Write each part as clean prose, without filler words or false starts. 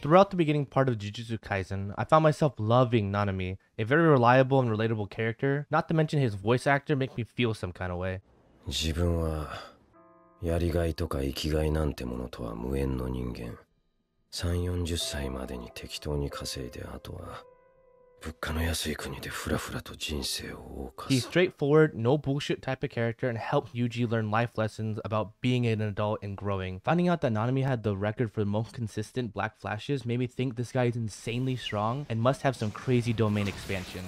Throughout the beginning part of Jujutsu Kaisen, I found myself loving Nanami, a very reliable and relatable character, not to mention his voice actor make me feel some kind of way. 自分はやりがいとか生きがいなんてものとは無縁の人間。3、40歳までに適当に稼いで、あとは物価の安い国でフラフラと人生を謳歌 He's す。 straightforward, no bullshit type of character and helped Yuji learn life lessons about being an adult and growing. Finding out that Nanami had the record for the most consistent black flashes made me think this guy is insanely strong and must have some crazy domain expansion.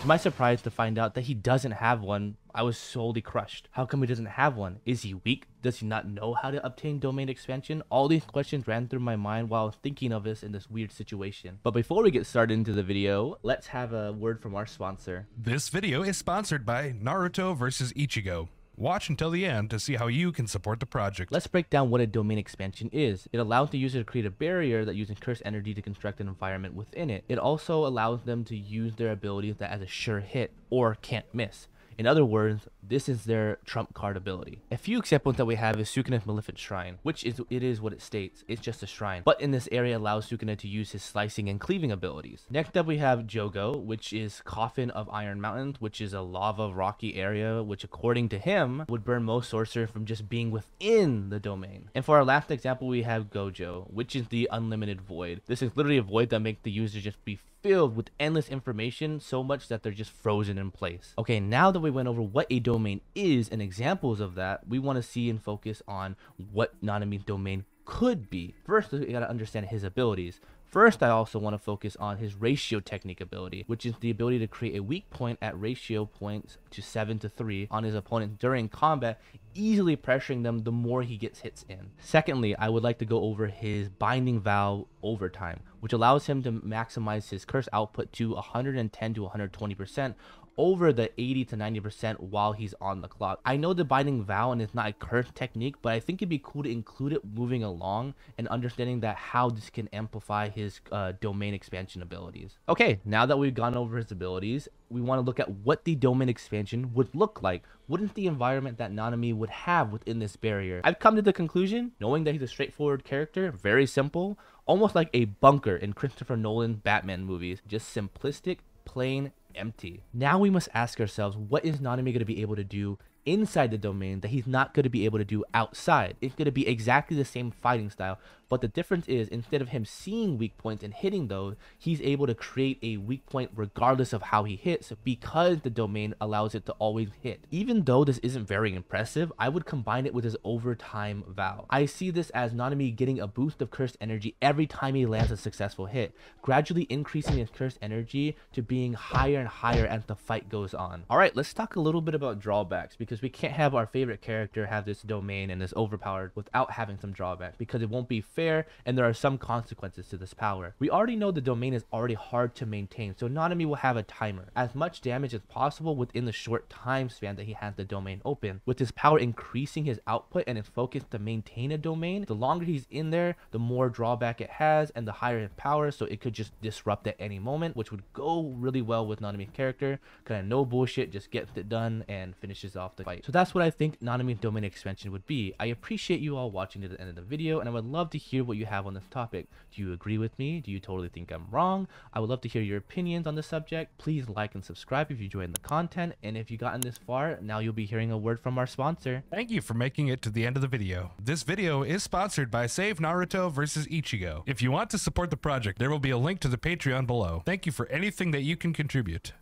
To my surprise to find out that he doesn't have one, I was solely crushed. How come he doesn't have one? Is he weak? Does he not know how to obtain domain expansion? All these questions ran through my mind while thinking of this in this weird situation. But before we get started into the video, let's have a word from our sponsor. This video is sponsored by Naruto vs. Ichigo. Watch until the end to see how you can support the project. Let's break down what a domain expansion is. It allows the user to create a barrier that uses cursed energy to construct an environment within it. It also allows them to use their abilities that as a sure hit or can't miss. In other words, this is their trump card ability. A few examples that we have is Sukuna's Maleficent Shrine, which is what it states. It's just a shrine. But in this area allows Sukuna to use his slicing and cleaving abilities. Next up we have Jogo, which is Coffin of Iron Mountains, which is a lava rocky area, which according to him would burn most sorcerers from just being within the domain. And for our last example, we have Gojo, which is the Unlimited Void. This is literally a void that makes the user just be filled with endless information so much that they're just frozen in place. Okay, now that we went over what a domain is and examples of that, we want to see and focus on what Nanami's domain could be. First, we gotta understand his abilities. First, I also want to focus on his ratio technique ability, which is the ability to create a weak point at ratio points to 7-3 on his opponent during combat, easily pressuring them the more he gets hits in. Secondly, I would like to go over his Binding Vow Overtime, which allows him to maximize his curse output to 110 to 120% over the 80 to 90% while he's on the clock. I know the Binding Vow and it's not a curse technique, but I think it'd be cool to include it moving along and understanding that how this can amplify his domain expansion abilities. Okay, now that we've gone over his abilities, we want to look at what the domain expansion would look like. Wouldn't the environment that Nanami would have within this barrier? I've come to the conclusion, knowing that he's a straightforward character, very simple, almost like a bunker in Christopher Nolan Batman movies, just simplistic, plain, empty. Now we must ask ourselves, what is Nanami going to be able to do inside the domain that he's not going to be able to do outside? It's going to be exactly the same fighting style, but the difference is instead of him seeing weak points and hitting those, he's able to create a weak point regardless of how he hits because the domain allows it to always hit. Even though this isn't very impressive, I would combine it with his Overtime Vow. I see this as Nanami getting a boost of cursed energy every time he lands a successful hit, gradually increasing his cursed energy to being higher and higher as the fight goes on. Alright, let's talk a little bit about drawbacks, because we can't have our favorite character have this domain and this overpowered without having some drawbacks, because it won't be fair and there are some consequences to this power. We already know the domain is already hard to maintain, so Nanami will have a timer. As much damage as possible within the short time span that he has the domain open. With his power increasing his output and his focus to maintain a domain, the longer he's in there, the more drawback it has and the higher his power, so it could just disrupt at any moment, which would go really well with Nanami's character. Kind of no bullshit, just gets it done and finishes off the fight. So that's what I think Nanami's domain expansion would be. I appreciate you all watching to the end of the video, and I would love to hear what you have on this topic. Do you agree with me? Do you totally think I'm wrong? I would love to hear your opinions on the subject. Please like and subscribe if you enjoyed the content, and if you've gotten this far, now you'll be hearing a word from our sponsor. Thank you for making it to the end of the video. This video is sponsored by Save Naruto vs. Ichigo. If you want to support the project, there will be a link to the Patreon below. Thank you for anything that you can contribute.